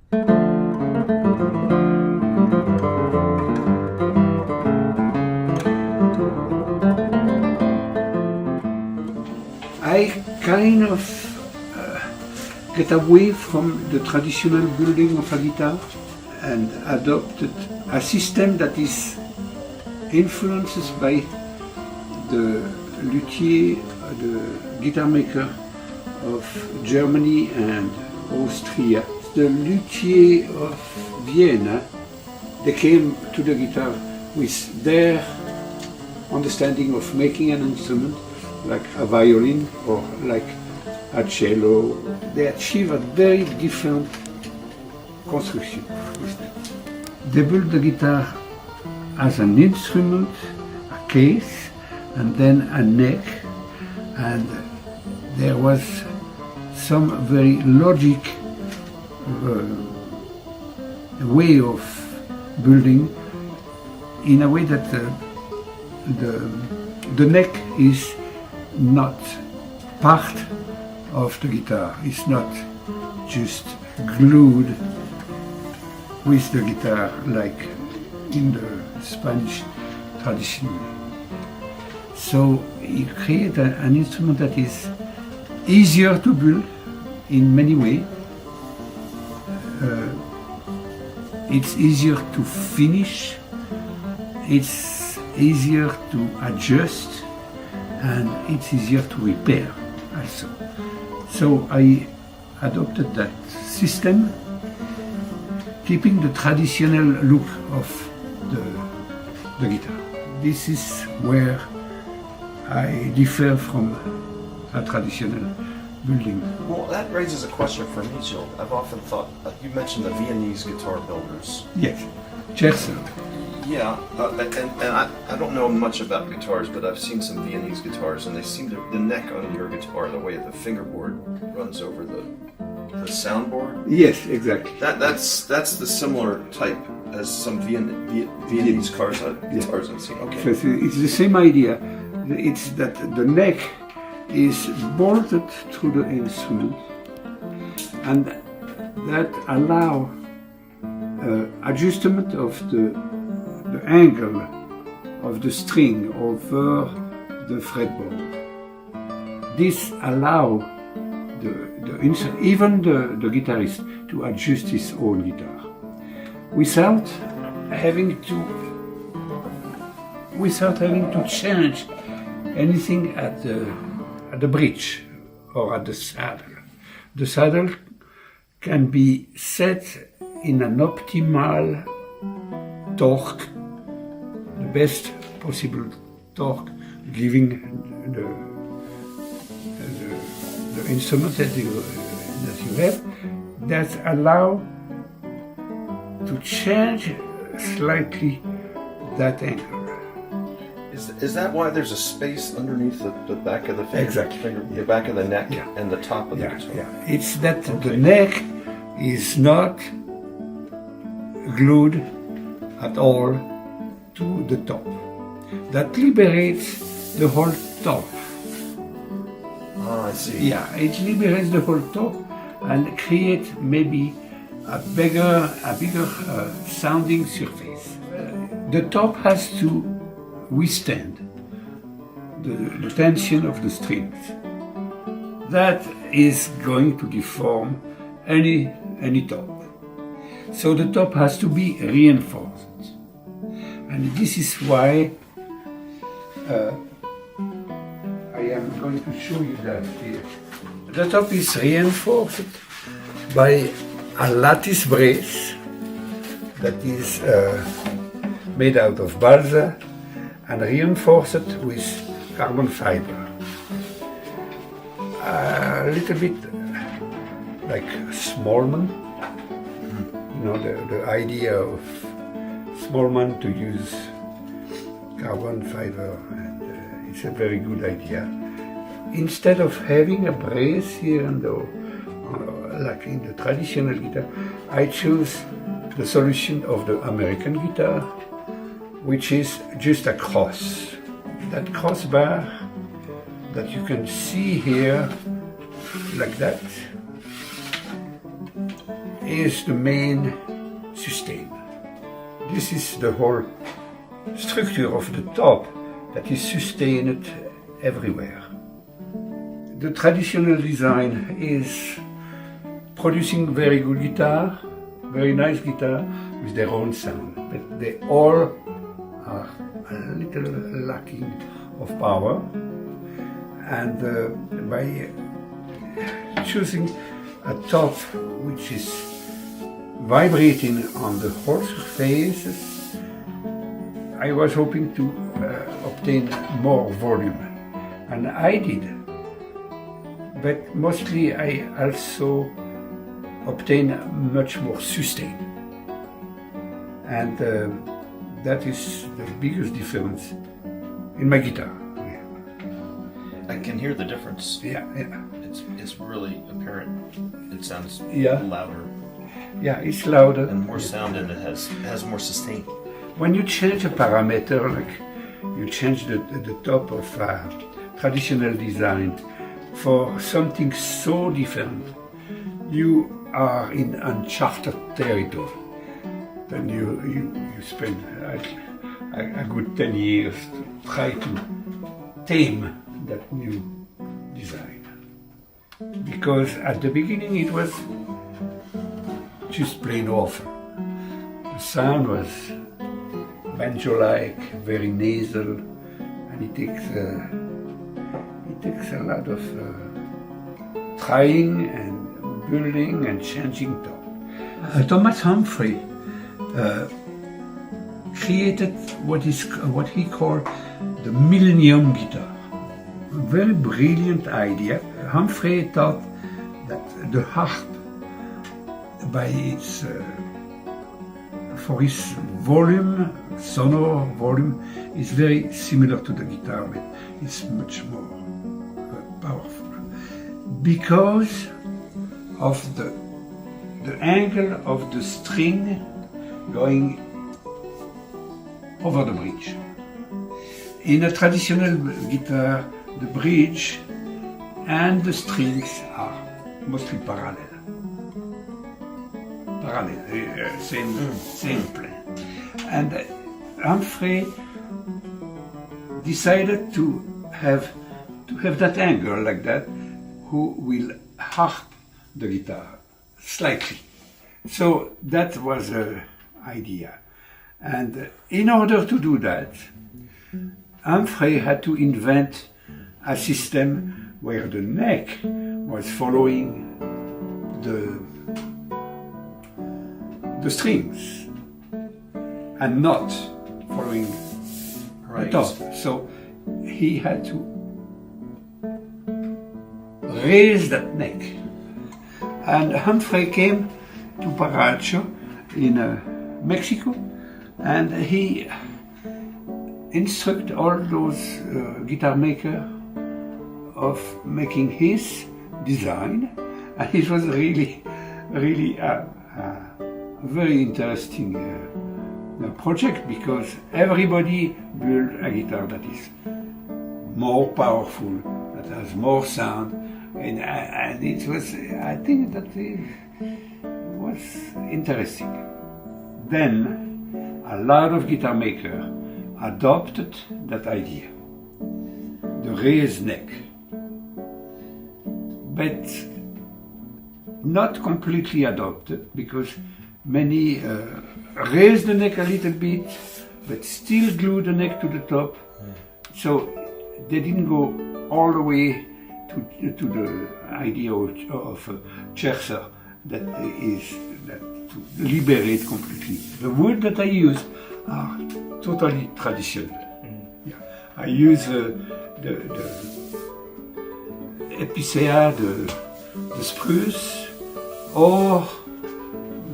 I kind of get away from the traditional building of a guitar and adopted a system that is influenced by the luthier, the guitar maker of Germany and Austria. The luthier of Vienna, they came to the guitar with their understanding of making an instrument, like a violin or like a cello. They achieve a very different construction with that. They build the guitar as an instrument, a case, and then a neck, and there was some very logic way of building, in a way that the neck is not part of the guitar. It's not just glued with the guitar like in the Spanish tradition. So you create an instrument that is easier to build in many ways. It's easier to finish, it's easier to adjust, and it's easier to repair also. So I adopted that system, keeping the traditional look of the guitar. This is where I differ from a traditional building. Well, that raises a question for me, Gilles. I've often thought, you mentioned the Viennese guitar builders. Yes, Cherson. Yeah, and I don't know much about guitars, but I've seen some Viennese guitars, and they seem to, the neck on your guitar, the way the fingerboard runs over the soundboard. Yes, exactly. That's the similar type as some Viennese guitars I've seen. Okay. So it's the same idea. It's that the neck is bolted to the instrument, and that allow adjustment of the angle of the string over the fretboard. This allow even the guitarist to adjust his own guitar without having to change anything at the bridge or at the saddle. The saddle can be set in an optimal torque, the best possible torque, giving the instrument that you have, that allow to change slightly that angle. Is that why there's a space underneath the back of the finger? Exactly. The back of the neck and the top of the guitar? Yeah. It's that the neck is not glued at all to the top. That liberates the whole top. Ah, I see. Yeah, it liberates the whole top and creates maybe a bigger sounding surface. The top has to withstand the tension of the strings. That is going to deform any top. So the top has to be reinforced. And this is why I am going to show you that here. The top is reinforced by a lattice brace that is made out of balsa and reinforced with carbon fiber. A little bit like Smallman. You know, the idea of Smallman to use carbon fiber, and it's a very good idea. Instead of having a brace here and like in the traditional guitar, I choose the solution of the American guitar, which is just a cross. That crossbar that you can see here, like that, is the main sustain. This is the whole structure of the top that is sustained everywhere. The traditional design is producing very good guitar, very nice guitar with their own sound, but they all are a little lacking of power, and by choosing a top which is vibrating on the whole surfaces, I was hoping to obtain more volume, and I did. But mostly I also obtain much more sustain, and that is the biggest difference in my guitar. I can hear the difference. Yeah. It's really apparent. It sounds Yeah. louder Yeah, it's louder. and more sound, and it has more sustain. When you change a parameter, like you change the top of traditional design for something so different, you are in uncharted territory. Then you spend a good 10 years to try to tame that new design. Because at the beginning it was just plain awful. The sound was banjo-like, very nasal, and it takes a lot of trying and building and changing top. Thomas Humphrey created what he called the Millennium guitar. A very brilliant idea. Humphrey thought that the harp, by its for its volume, sonor volume, is very similar to the guitar, but it's much more powerful because of the angle of the string going over the bridge. In a traditional guitar, the bridge and the strings are mostly parallel. Same plane. And Humphrey decided to have that angle like that, who will harp the guitar slightly. So that was the idea. And in order to do that, Humphrey had to invent a system where the neck was following the strings and not following the top. So he had to raise that neck. And Humphrey came to Paracho in Mexico, and he instructed all those guitar makers of making his design, and it was really a very interesting project, because everybody built a guitar that is more powerful, that has more sound, and it was, I think that it was interesting. Then a lot of guitar makers adopted that idea, the raised neck, but not completely adopted, because many raised the neck a little bit, but still glued the neck to the top. So they didn't go all the way to the idea of Cherser, that to liberate completely. The wood that I use are totally traditional. Yeah. I use the epicea, the spruce, or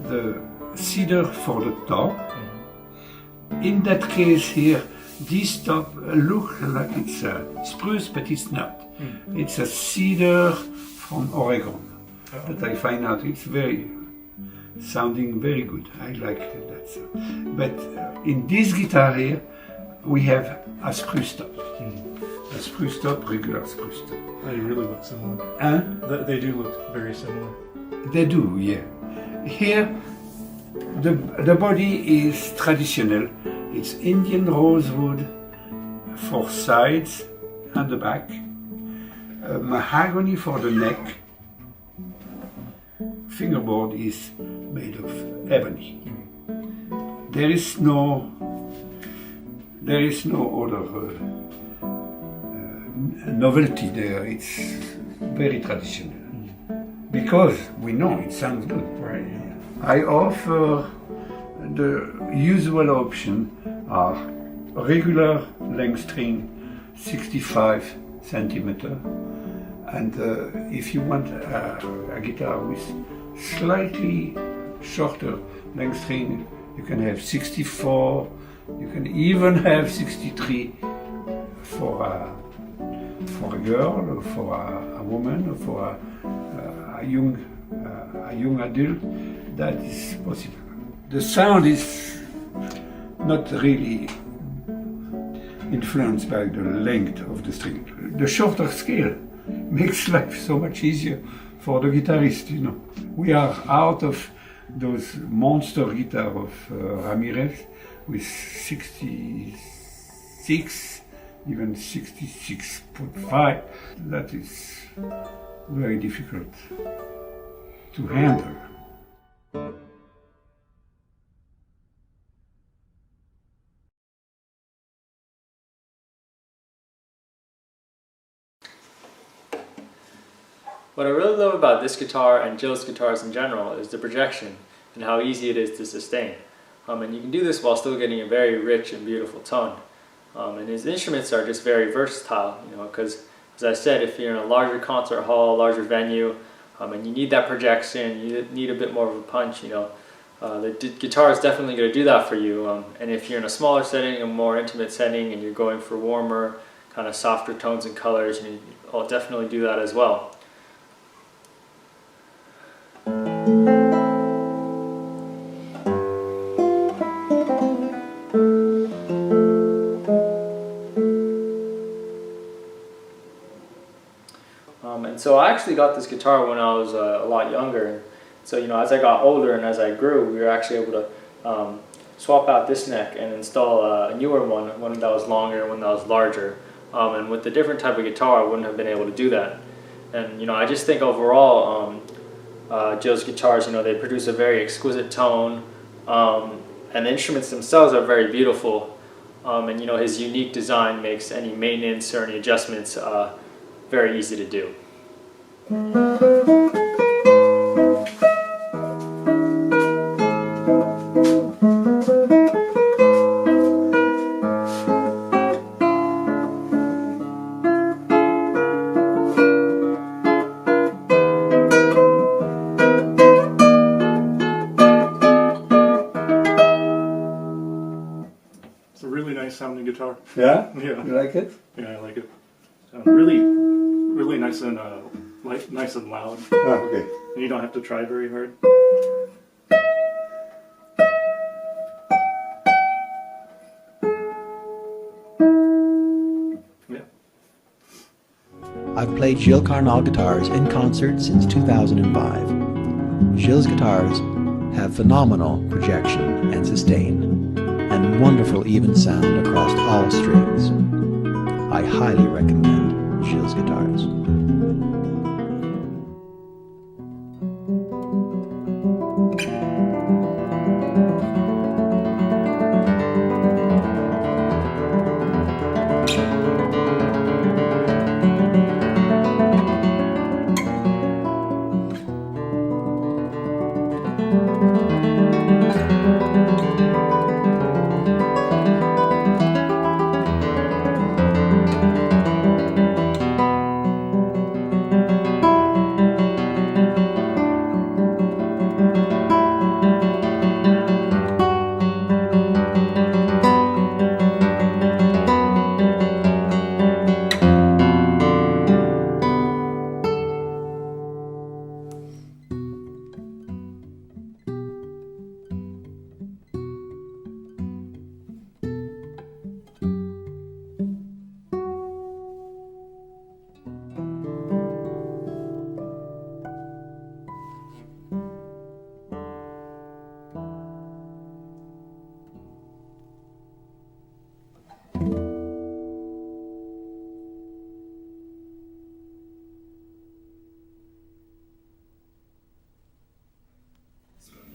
the cedar for the top. In that case here, this top looks like it's a spruce, but it's not. It's a cedar from Oregon. That I find out it's sounding very good. I like that sound. But in this guitar here, we have a spruce top. A spruce top, regular spruce top. They really look similar. Huh? They do look very similar. They do, yeah. Here, the body is traditional. It's Indian rosewood for sides and the back, mahogany for the neck. Fingerboard is made of ebony. There is no other novelty there. It's very traditional because we know it sounds good. Right. I offer the usual option are regular length string, 65 centimeter, and if you want a guitar with slightly shorter length string, you can have 64. You can even have 63 for a girl, or for a woman, or for a young adult. That is possible. The sound is not really influenced by the length of the string. The shorter scale makes life so much easier for the guitarist, you know. We are out of those monster guitar of Ramirez with 66, even 66.5. That is very difficult to handle. What I really love about this guitar and Jill's guitars in general is the projection and how easy it is to sustain. And you can do this while still getting a very rich and beautiful tone. And his instruments are just very versatile, you know, because as I said, if you're in a larger concert hall, larger venue, and you need that projection, you need a bit more of a punch, you know, the guitar is definitely going to do that for you. And if you're in a smaller setting, a more intimate setting, and you're going for warmer, kind of softer tones and colors, I'll definitely do that as well. And so I actually got this guitar when I was a lot younger. So, you know, as I got older and as I grew, we were actually able to swap out this neck and install a newer one that was longer, one that was larger. And with a different type of guitar, I wouldn't have been able to do that. And, you know, I just think overall, Jill's guitars, you know, they produce a very exquisite tone, and the instruments themselves are very beautiful. And, you know, his unique design makes any maintenance or any adjustments very easy to do. It's a really nice sounding guitar. Yeah? Yeah. You like it? Yeah, I like it. Really nice and nice and loud. Ah, okay. And you don't have to try very hard. Yeah. I've played Gilles Carnal guitars in concert since 2005. Gilles guitars have phenomenal projection and sustain, and wonderful even sound across all strings. I highly recommend Gilles guitars.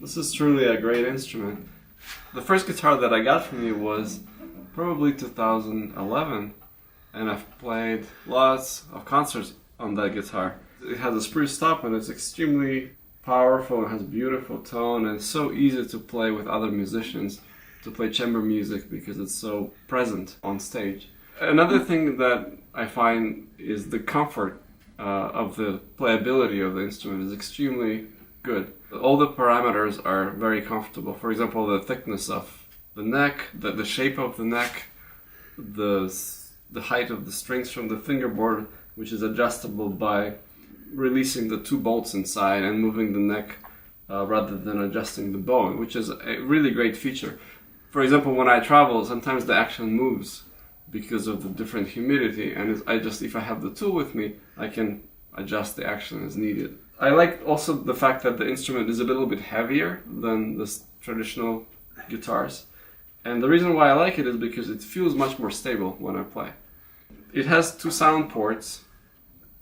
This is truly a great instrument. The first guitar that I got from you was probably 2011, and I've played lots of concerts on that guitar. It has a spruce top and it's extremely powerful, it has beautiful tone, and it's so easy to play with other musicians, to play chamber music because it's so present on stage. Another thing that I find is the comfort of the playability of the instrument is extremely good. All the parameters are very comfortable. For example, the thickness of the neck, the shape of the neck, the height of the strings from the fingerboard, which is adjustable by releasing the two bolts inside and moving the neck rather than adjusting the bow, which is a really great feature. For example, when I travel, sometimes the action moves because of the different humidity, and if I have the tool with me, I can adjust the action as needed. I like also the fact that the instrument is a little bit heavier than the traditional guitars, and the reason why I like it is because it feels much more stable when I play. It has two sound ports.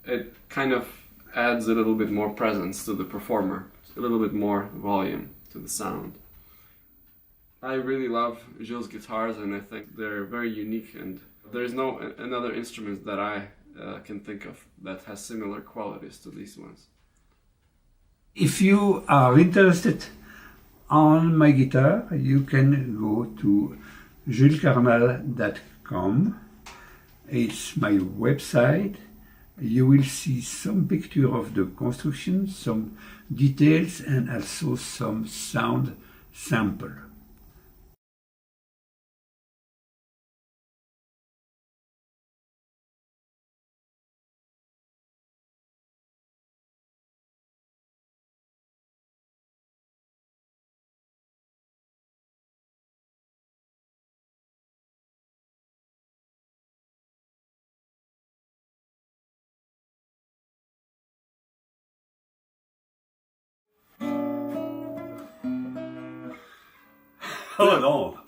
It kind of adds a little bit more presence to the performer, a little bit more volume to the sound. I really love Gilles' guitars, and I think they're very unique, and there's no another instrument that I can think of that has similar qualities to these ones. If you are interested on my guitar, you can go to julescarnal.com. It's my website. You will see some picture of the construction, some details, and also some sound sample. Oh no!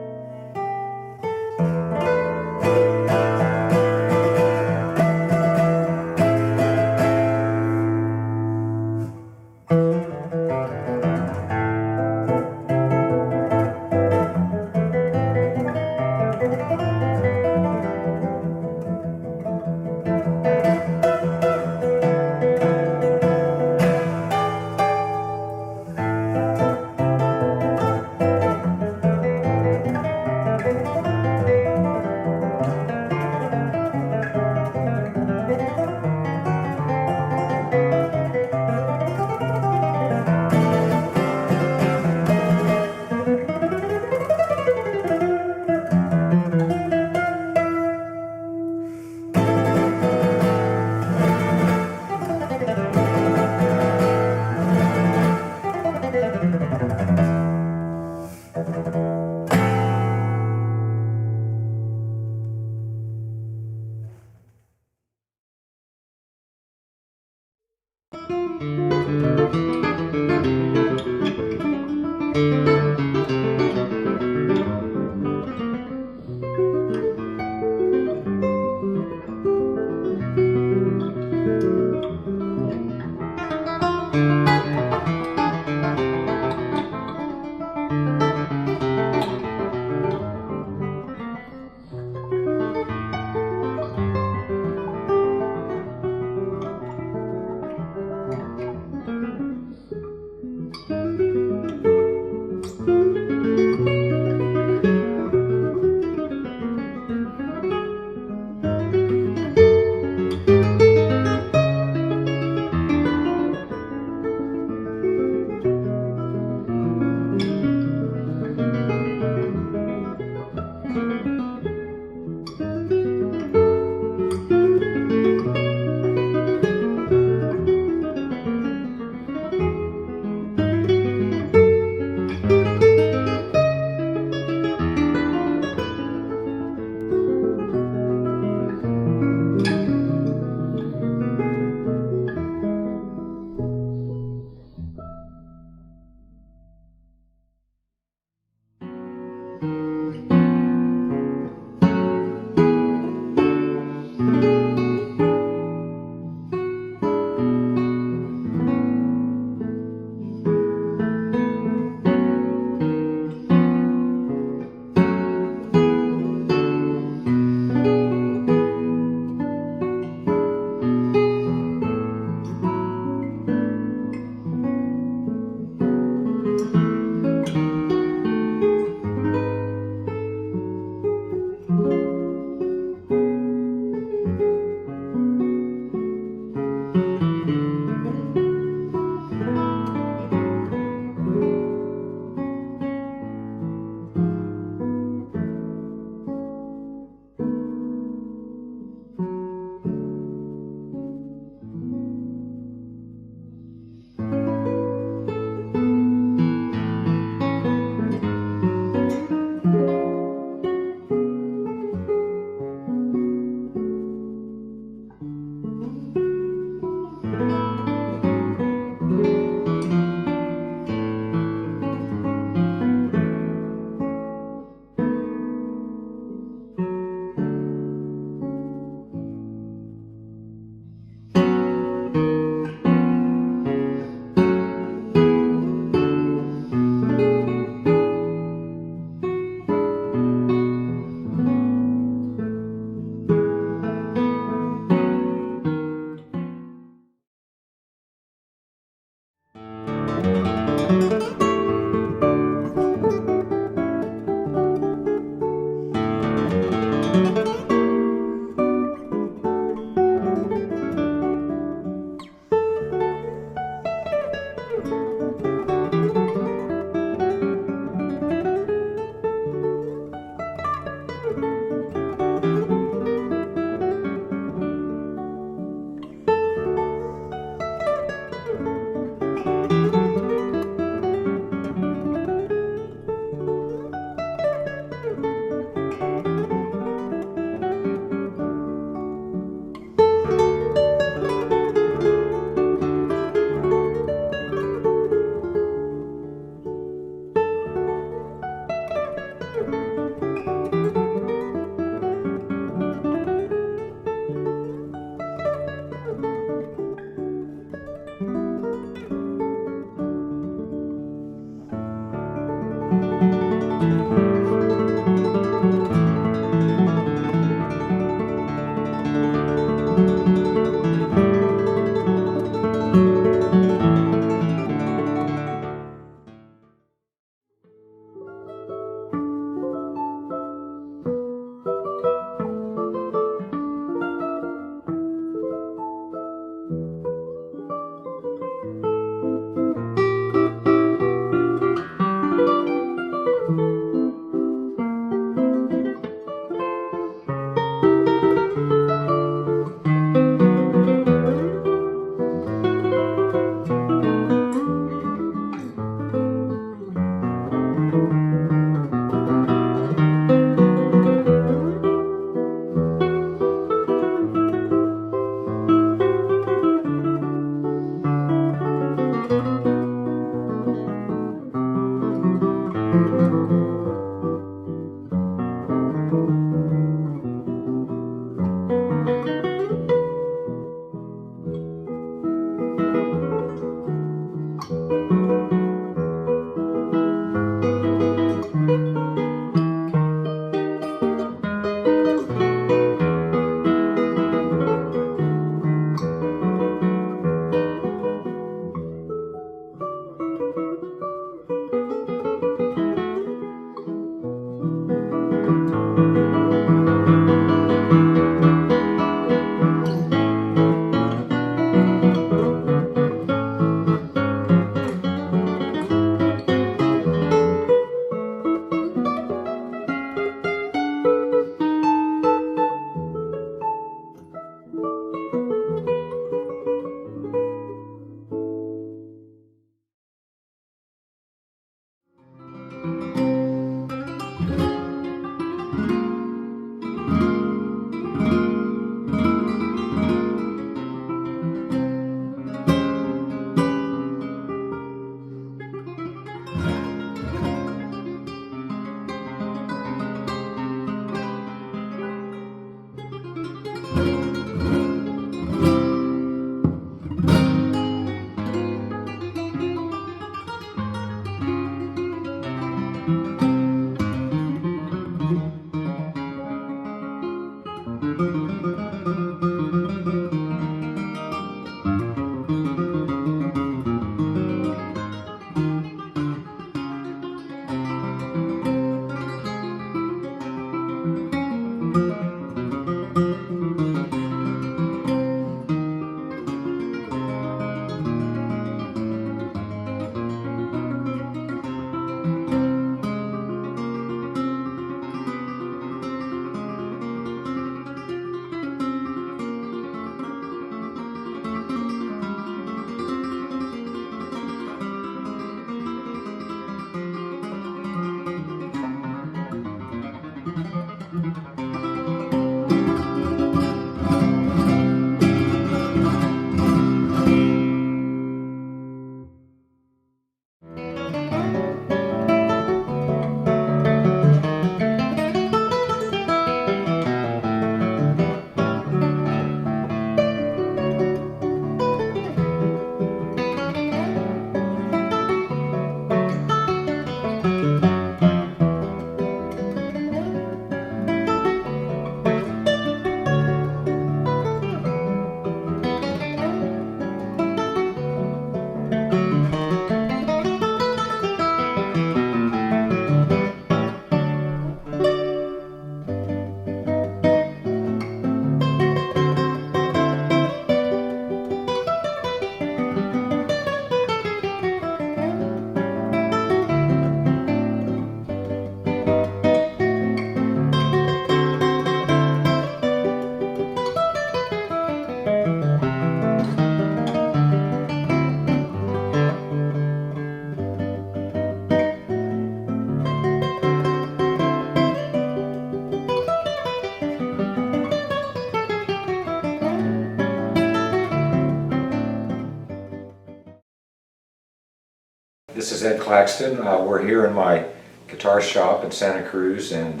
This is Ed Claxton. We're here in my guitar shop in Santa Cruz, and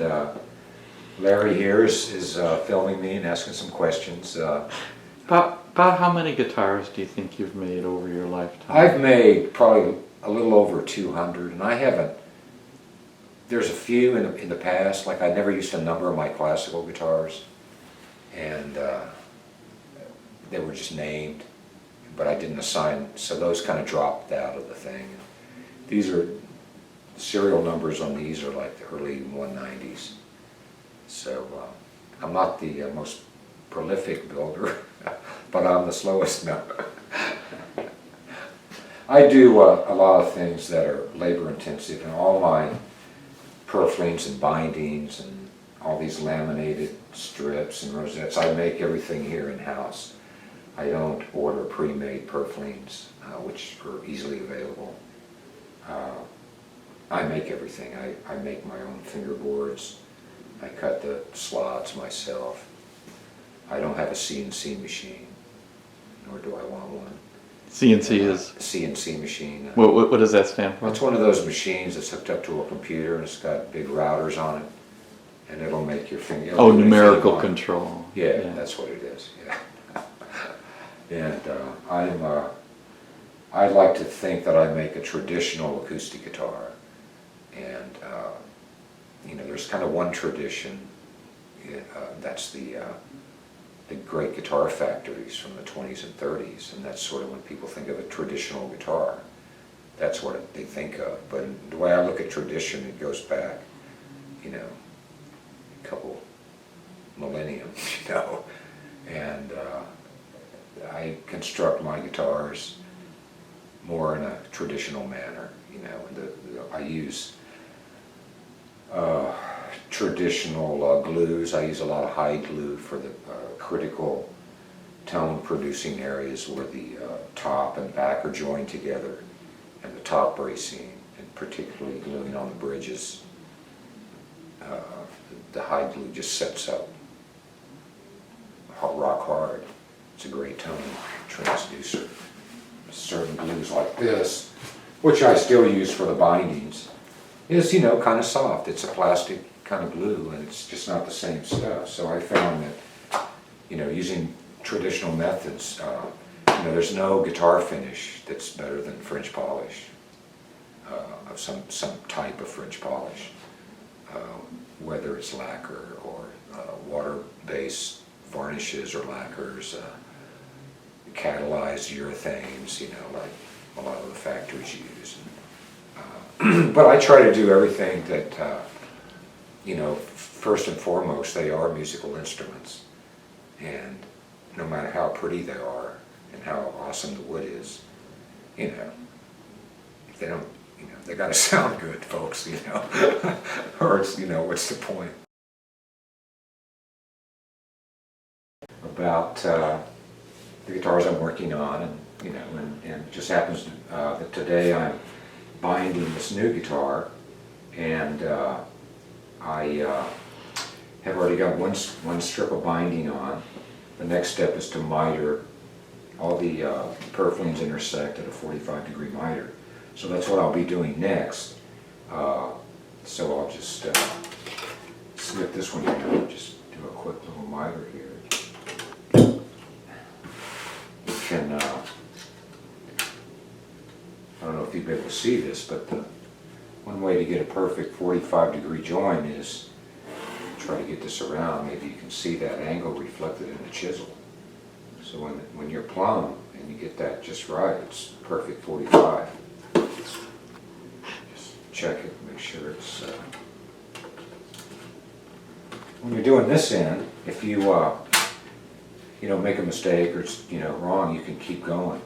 Larry here is filming me and asking some questions. About how many guitars do you think you've made over your lifetime? I've made probably a little over 200, and I haven't. There's a few in the past, like I never used to number my classical guitars, and they were just named, but I didn't assign, so those kind of dropped out of the thing. These are, serial numbers on these are like the early 190s. So I'm not the most prolific builder, but I'm the slowest now. I do a lot of things that are labor intensive, and all my purflings and bindings and all these laminated strips and rosettes, I make everything here in-house. I don't order pre-made purflings, which are easily available. I make everything. I make my own fingerboards. I cut the slots myself. I don't have a CNC machine, nor do I want one. CNC is? CNC machine. What does that stand for? It's one of those machines that's hooked up to a computer, and it's got big routers on it, and it'll make your finger. Oh, numerical control. Yeah, that's what it is. Yeah. And I like to think that I make a traditional acoustic guitar, and you know, there's kind of one tradition. That's the great guitar factories from the 20s and 30s, and that's sort of when people think of a traditional guitar. That's what they think of. But the way I look at tradition, it goes back, you know, a couple millennium, you know, and I construct my guitars more in a traditional manner, you know. And I use traditional glues. I use a lot of high glue for the critical tone producing areas where the top and back are joined together, and the top bracing, and particularly gluing on the bridges. The high glue just sets up rock hard. It's a great tone transducer. Certain glues like this, which I still use for the bindings, is, you know, kind of soft. It's a plastic kind of glue, and it's just not the same stuff. So I found that, you know, using traditional methods, you know, there's no guitar finish that's better than French polish, of some type of French polish, whether it's lacquer or water-based varnishes or lacquers, catalyzed urethanes, you know, like a lot of the factories use. But I try to do everything that, you know, first and foremost, they are musical instruments. And no matter how pretty they are and how awesome the wood is, you know, if they don't, you know, they gotta sound good, folks, you know, or it's, you know, what's the point? About the guitars I'm working on, and you know, and it just happens that today I'm binding this new guitar, and I have already got one strip of binding on. The next step is to miter. All the purflings intersect at a 45-degree miter, so that's what I'll be doing next. So I'll just slip this one down, just do a quick little miter here. Can, I don't know if you'll be able to see this, but one way to get a perfect 45-degree join is try to get this around. Maybe you can see that angle reflected in the chisel. So when you're plumb and you get that just right, it's perfect 45. Just check it, make sure it's. When you're doing this end, if you you know, make a mistake or it's, you know, wrong, you can keep going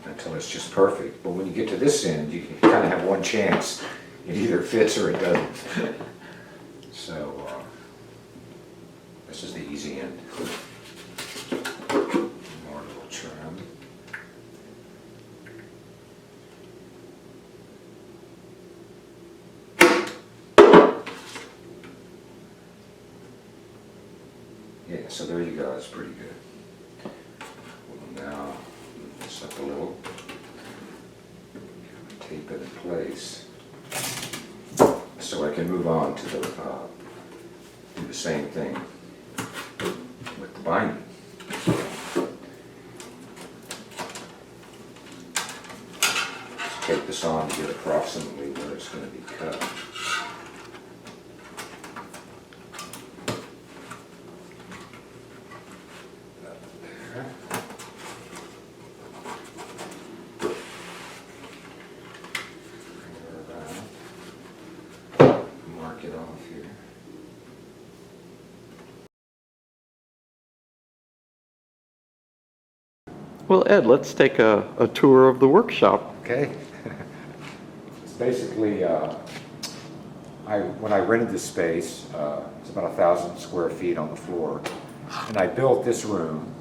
until it's just perfect. But when you get to this end, you kind of have one chance. It either fits or it doesn't. So this is the easy end. More little trim. Yeah, so there you go, that's pretty good. Now, move this up a little. keep it in place so I can move on to do the same thing with the binding. Just take this on to get approximately where it's going to be cut. Mark it off here. Well, Ed, let's take a tour of the workshop. Okay. It's basically, when I rented this space, it's about 1,000 square feet on the floor, and I built this room,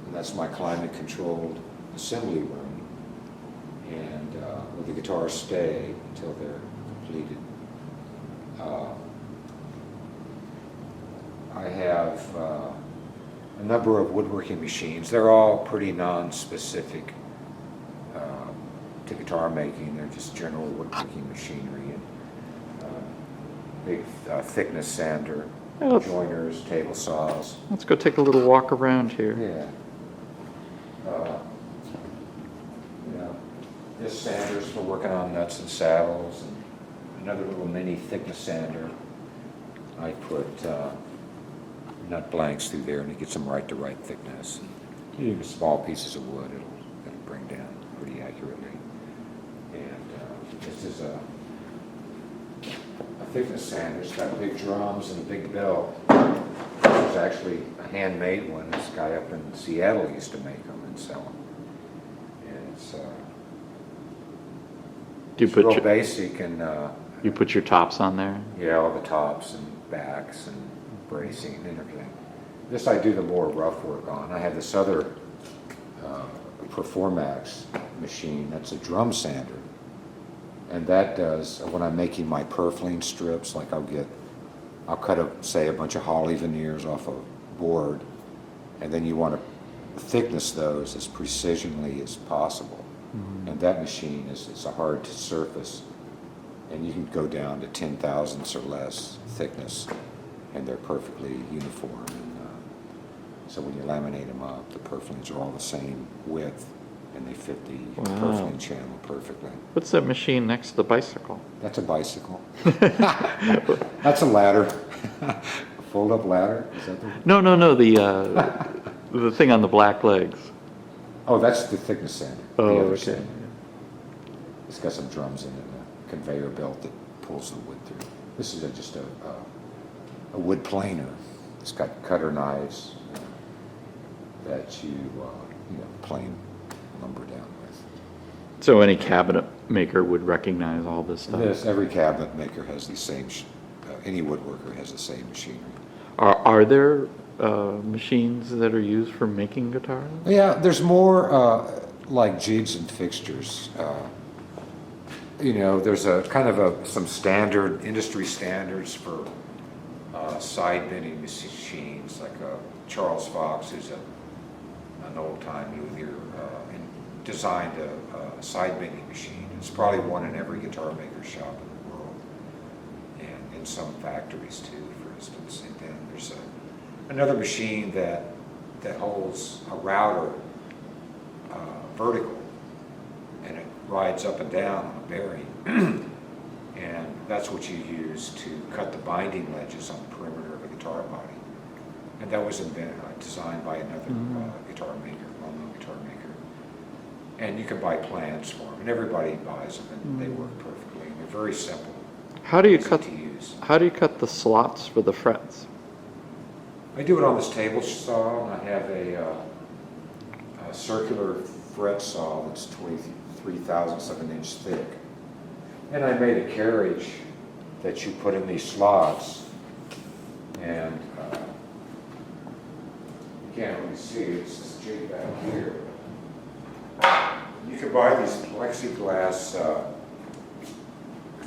and that's my climate-controlled assembly room, and where the guitars stay until they're completed. I have a number of woodworking machines. They're all pretty non-specific to guitar making. They're just general woodworking machinery, and big thickness sander, Yeah, joiners, table saws. let's go take a little walk around here. Yeah. You know, this sander's for working on nuts and saddles, and another little mini thickness sander. I put nut blanks through there, and it gets them right to right thickness. And even small pieces of wood, it'll bring down pretty accurately. And this is a thickness sander. It's got big drums and a big bell. It's actually a handmade one. This guy up in Seattle used to make them and sell them. And it's Do you it's put real your, basic, and you put your tops on there? yeah, all the tops and backs and bracing and everything. This I do the more rough work on. I have this other Performax machine. That's a drum sander, and that does, when I'm making my purfling strips, like I'll cut say a bunch of holly veneers off a board, and then you want to thickness those as precisionally as possible. Mm-hmm. And that machine it's a hard surface, and you can go down to 10 thousandths or less thickness, and they're perfectly uniform. And so when you laminate them up, the purflings are all the same width, and they fit the purfling channel perfectly. What's that machine next to the bicycle? That's a bicycle. That's a ladder. A fold-up ladder? Is that the... No, the thing on the black legs. Oh, that's the thickness sander. Oh, the other okay. sander. It's got some drums in it, a conveyor belt that pulls the wood through. This is just a wood planer. It's got cutter knives that you plane lumber down with. So any cabinet maker would recognize all this stuff? Every cabinet maker has the same, any woodworker has the same machinery. Are there machines that are used for making guitars? Yeah, there's more like jigs and fixtures. There's a kind of some standard industry standards for side bending machines, like Charles Fox, who's an old-time luthier, and designed a side bending machine. It's probably one in every guitar maker shop in the world, and in some factories too, for instance. And then there's another machine that holds a router vertical, and it rides up and down on a bearing. And that's what you use to cut the binding ledges on the perimeter of a guitar body. And that was designed by another guitar maker, well-known guitar maker. And you can buy plans for them, and everybody buys them, and they work perfectly. And they're very simple. How do you easy cut? to use. How do you cut the slots for the frets? I do it on this table saw, and I have a circular fret saw that's 23 thousandths of an inch thick. And I made a carriage that you put in these slots, and you can't really see it, it's this jig back here. You can buy these plexiglass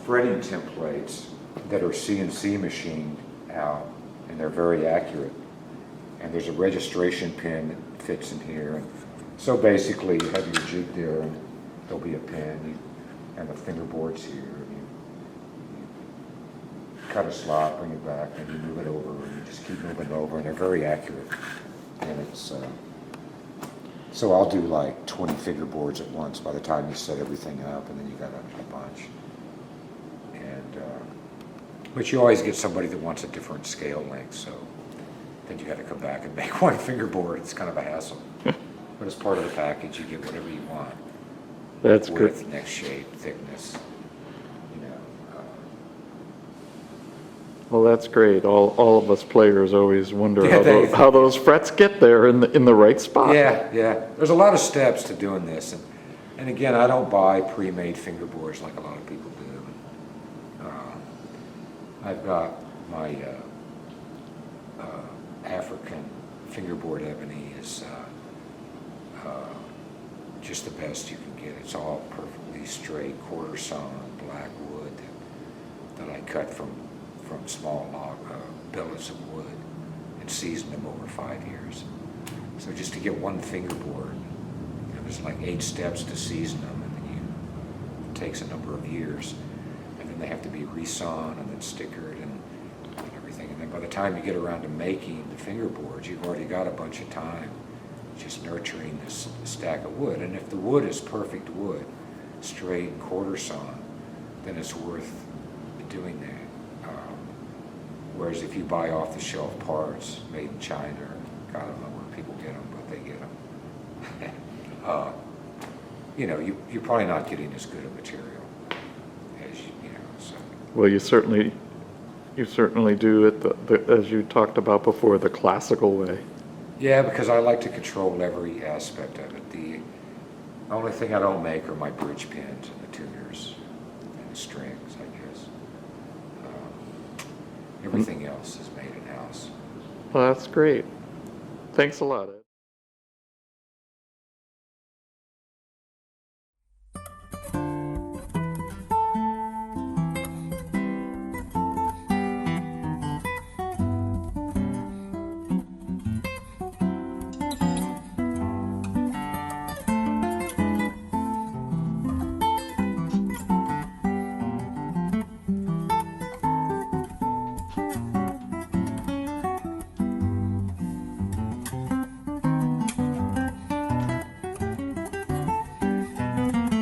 fretting templates that are CNC machined out, and they're very accurate. And there's a registration pin that fits in here. And so basically you have your jig there, and there'll be a pin. You and the fingerboard's here. You cut a slot, bring it back, and you move it over, and you just keep moving it over, and they're very accurate. And it's so I'll do like 20 fingerboards at once by the time you set everything up, and then you got a bunch. And but you always get somebody that wants a different scale length, so then you got to come back and make one fingerboard. It's kind of a hassle. But as part of the package, you get whatever you want. That's Width, good. neck shape, thickness, you know. Well, that's great. All of us players always wonder Yeah, how those frets get there in the right spot. Yeah. There's a lot of steps to doing this, and again, I don't buy pre-made fingerboards like a lot of people do. I've got my African fingerboard ebony is just the best you can get. It's all perfectly straight, quarter sawn, black wood that I cut from small log billets of wood and seasoned them over 5 years. So just to get one fingerboard, there's like 8 steps to season them, and then it takes a number of years, and then they have to be resawn and then stickered and everything. And then by the time you get around to making the fingerboards, you've already got a bunch of time just nurturing this stack of wood. And if the wood is perfect wood, straight and quarter sawn, then it's worth doing that. Whereas if you buy off-the-shelf parts made in China, I don't know where people get them, but they get them. You're probably not getting as good a material as you know. So. Well, you certainly do it as you talked about before, the classical way. Yeah, because I like to control every aspect of it. The only thing I don't make are my bridge pins and the tuners and the strings, I guess. Everything else is made in-house. Well, that's great. Thanks a lot, Ed.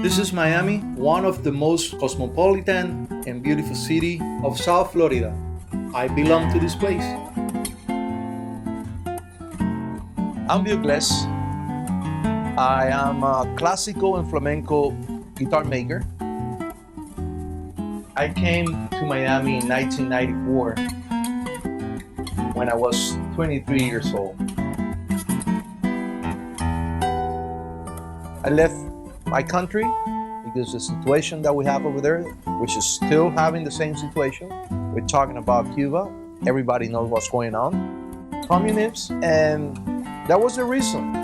This is Miami, one of the most cosmopolitan and beautiful city of South Florida. I belong to this place. I'm Glez. I am a classical and flamenco guitar maker. I came to Miami in 1994 when I was 23 years old. I left my country because the situation that we have over there, which is still having the same situation. We're talking about Cuba. Everybody knows what's going on. Communism, and that was the reason.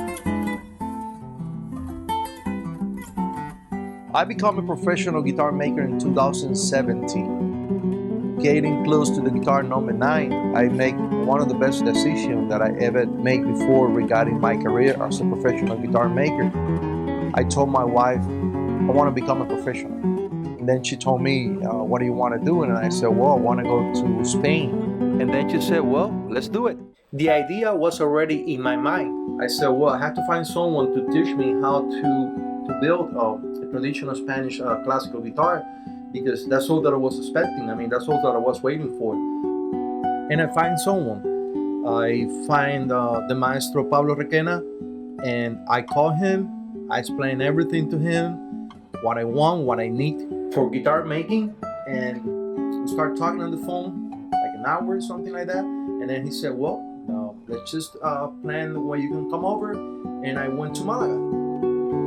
I became a professional guitar maker in 2017. Getting close to the guitar number 9, I make one of the best decisions that I ever made before regarding my career as a professional guitar maker. I told my wife, I want to become a professional. And then she told me, what do you want to do? And I said, well, I want to go to Spain. And then she said, well, let's do it. The idea was already in my mind. I said, well, I have to find someone to teach me how to build a traditional Spanish classical guitar, because that's all that I was expecting. I mean, that's all that I was waiting for. And I find someone. I find the maestro Pablo Requena, and I call him. I explain everything to him, what I want, what I need for guitar making, and we start talking on the phone, like an hour or something like that. And then he said, well, let's just plan where you can come over. And I went to Malaga.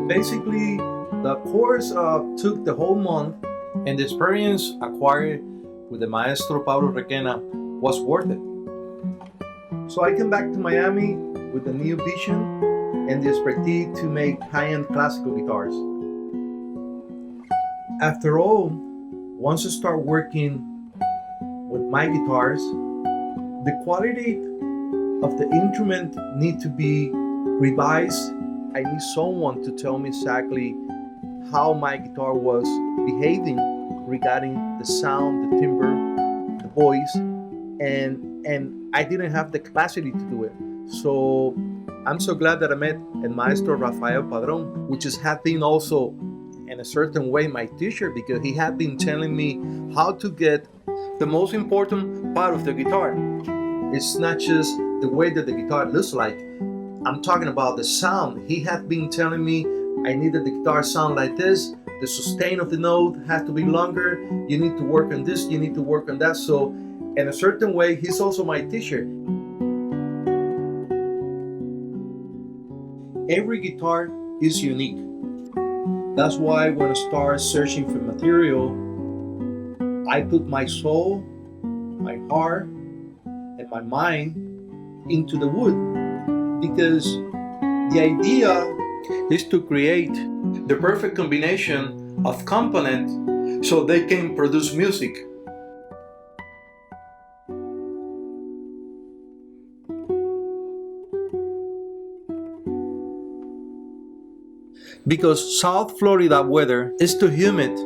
Basically, the course took the whole month, and the experience acquired with the maestro Pablo Requena was worth it. So I came back to Miami with a new vision and the expertise to make high-end classical guitars. After all, once I start working with my guitars, the quality of the instrument need to be revised. I need someone to tell me exactly how my guitar was behaving regarding the sound, the timbre, the voice, and I didn't have the capacity to do it. So I'm so glad that I met El Maestro Rafael Padron, which has been also in a certain way my teacher, because he had been telling me how to get the most important part of the guitar. It's not just the way that the guitar looks like. I'm talking about the sound. He had been telling me I needed the guitar sound like this. The sustain of the note has to be longer. You need to work on this, you need to work on that. So in a certain way, he's also my teacher. Every guitar is unique. That's why when I start searching for material, I put my soul, my heart, and my mind into the wood, because the idea is to create the perfect combination of components so they can produce music. Because South Florida weather is too humid,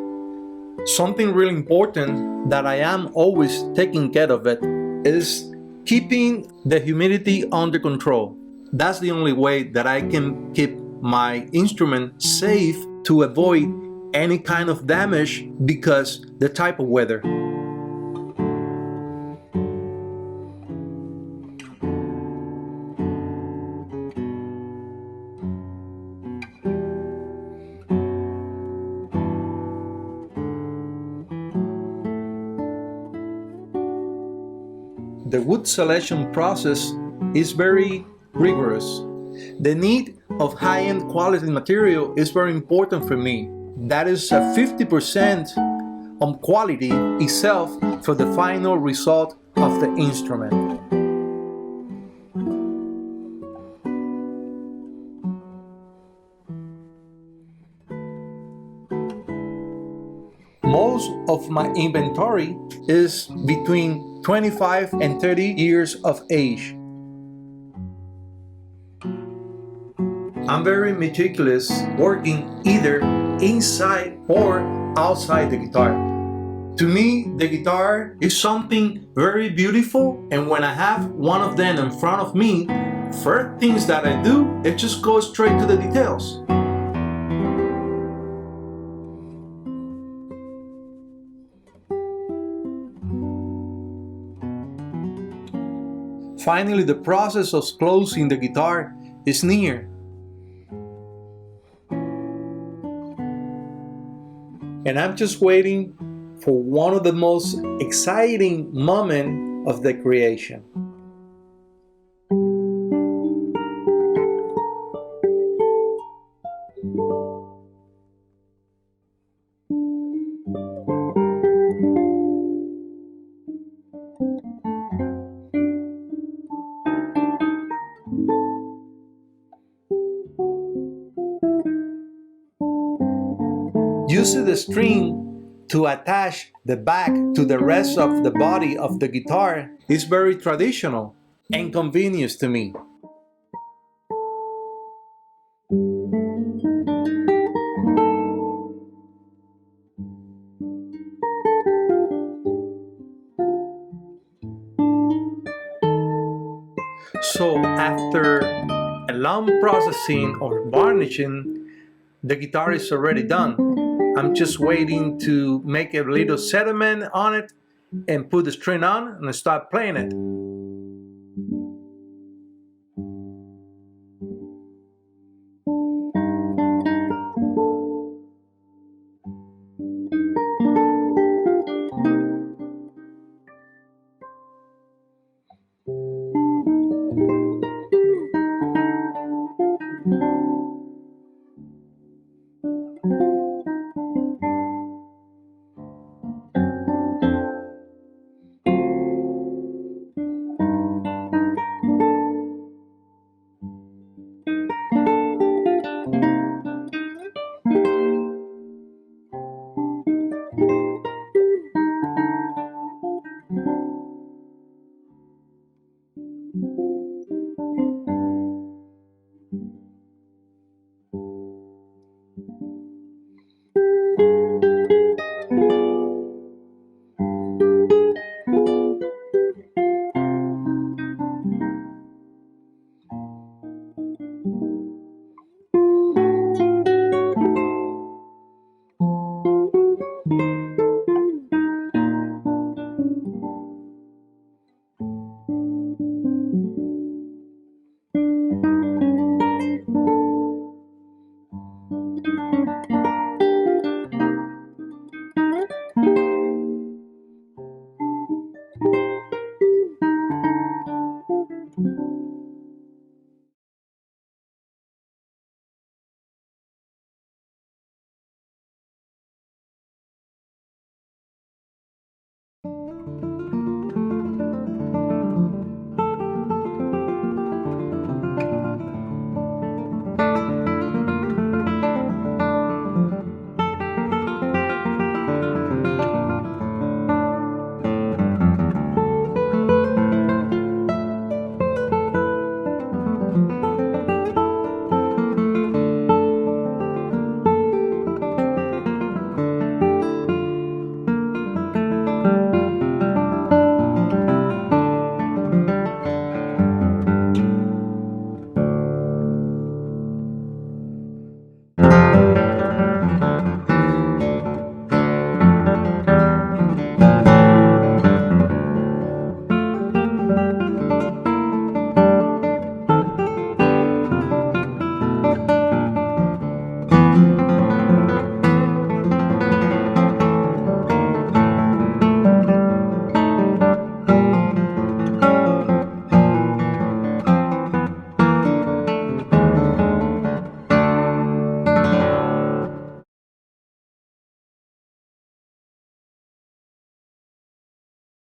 something really important that I am always taking care of it is keeping the humidity under control. That's the only way that I can keep my instrument safe to avoid any kind of damage because the type of weather. The wood selection process is very rigorous. The need of high-end quality material is very important for me. That is a 50% on quality itself for the final result of the instrument. Most of my inventory is between 25 and 30 years of age. I'm very meticulous, working either inside or outside the guitar. To me, the guitar is something very beautiful, and when I have one of them in front of me, first things that I do is just go straight to the details. Finally, the process of closing the guitar is near. And I'm just waiting for one of the most exciting moments of the creation. Using the string to attach the back to the rest of the body of the guitar is very traditional and convenient to me. So after a long processing or varnishing, the guitar is already done. I'm just waiting to make a little sediment on it and put the string on and start playing it. you.